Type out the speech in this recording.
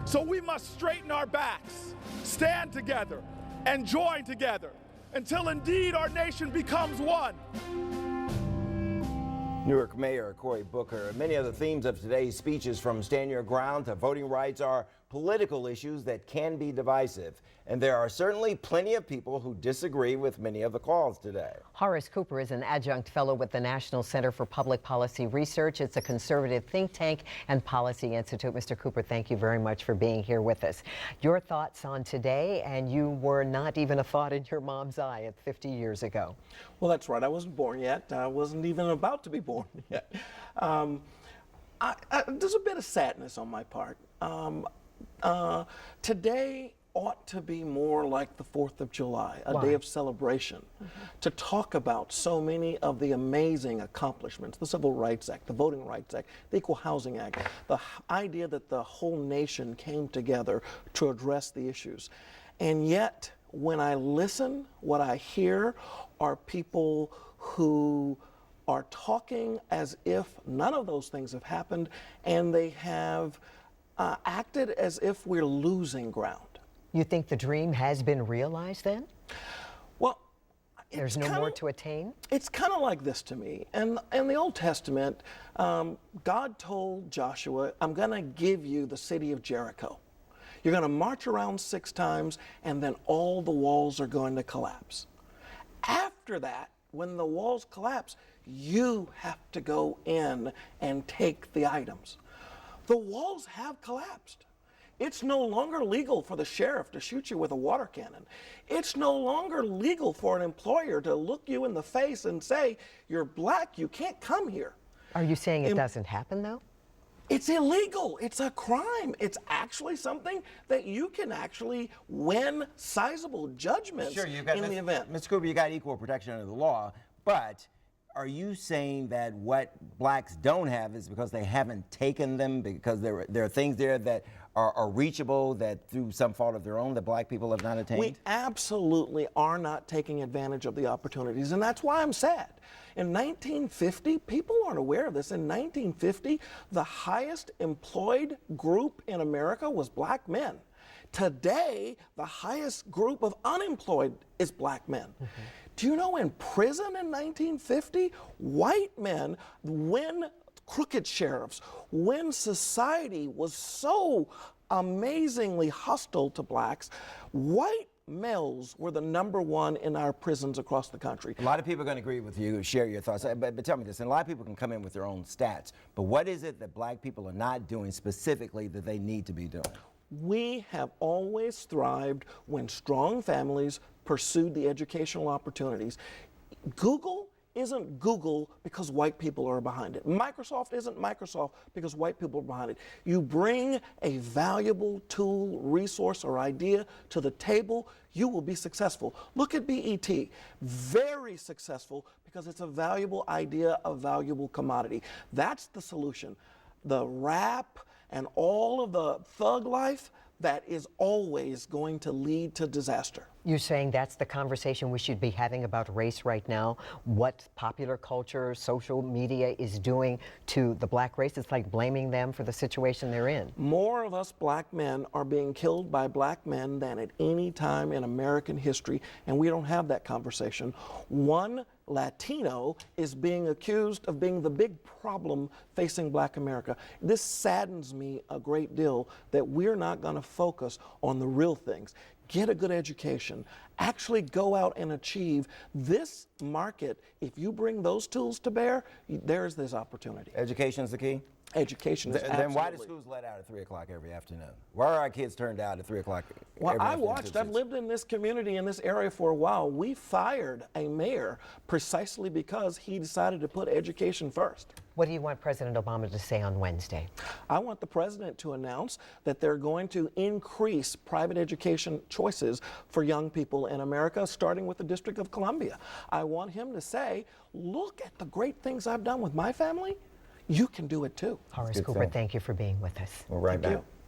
So we must straighten our backs, stand together, and join together until indeed our nation becomes one. Newark Mayor Cory Booker. Many of the themes of today's speeches, from stand your ground to voting rights, are political issues that can be divisive. And there are certainly plenty of people who disagree with many of the calls today. Horace Cooper is an adjunct fellow with the National Center for Public Policy Research. It's a conservative think tank and policy institute. Mr. Cooper, thank you very much for being here with us. Your thoughts on today, and you were not even a thought in your mom's eye at 50 years ago. Well, that's right. I wasn't born yet. I wasn't even about to be born yet. There's a bit of sadness on my part. Today ought to be more like the 4th of July, a day of celebration, to talk about so many of the amazing accomplishments: the Civil Rights Act, the Voting Rights Act, the Equal Housing Act, the idea that the whole nation came together to address the issues. And yet, when I listen, what I hear are people who are talking as if none of those things have happened, and they have acted as if we're losing ground. You think the dream has been realized then? Well, there's no more to attain? It's kind of like this to me. In the Old Testament, God told Joshua, I'm going to give you the city of Jericho. You're going to march around 6 times, and then all the walls are going to collapse. After that, when the walls collapse, you have to go in and take the items. The walls have collapsed. It's no longer legal for the sheriff to shoot you with a water cannon. It's no longer legal for an employer to look you in the face and say, you're black, you can't come here. Are you saying it doesn't happen, though? It's illegal. It's a crime. It's actually something that you can actually win sizable judgments in the event. Mr. Cooper, you got equal protection under the law, but are you saying that what blacks don't have is because they haven't taken them, because there are things there that are reachable, that through some fault of their own, that black people have not attained? We absolutely are not taking advantage of the opportunities, and that's why I'm sad. In 1950, people aren't aware of this. In 1950, the highest employed group in America was black men. Today, the highest group of unemployed is black men. Do you know, in prison in 1950, white men, when crooked sheriffs, when society was so amazingly hostile to blacks, white males were the #1 in our prisons across the country. A lot of people are going to agree with you, share your thoughts, but tell me this, and a lot of people can come in with their own stats, but what is it that black people are not doing specifically that they need to be doing? We have always thrived when strong families pursued the educational opportunities. Google isn't Google because white people are behind it. Microsoft isn't Microsoft because white people are behind it. You bring a valuable tool, resource, or idea to the table, you will be successful. Look at BET, very successful because it's a valuable idea, a valuable commodity. That's the solution. The rap and all of the thug life, that is always going to lead to disaster. You're saying that's the conversation we should be having about race right now? What popular culture, social media is doing to the black race? It's like blaming them for the situation they're in. More of us black men are being killed by black men than at any time in American history, and we don't have that conversation. One Latino is being accused of being the big problem facing black America. This saddens me a great deal that we're not going to focus on the real things. Get a good education, actually go out and achieve this market. If you bring those tools to bear, there's this opportunity. Education's the key? Education is absolutely. Then why do schools let out at 3 o'clock every afternoon? Why are our kids turned out at 3 o'clock Well, every I afternoon? watched, I've lived in this community, in this area for a while. We fired a mayor precisely because he decided to put education first. What do you want President Obama to say on Wednesday? I want the president to announce that they're going to increase private education choices for young people in America, starting with the District of Columbia. I want him to say, look at the great things I've done with my family. You can do it too. Horace Cooper, thank you for being with us. We're right back. Thank you.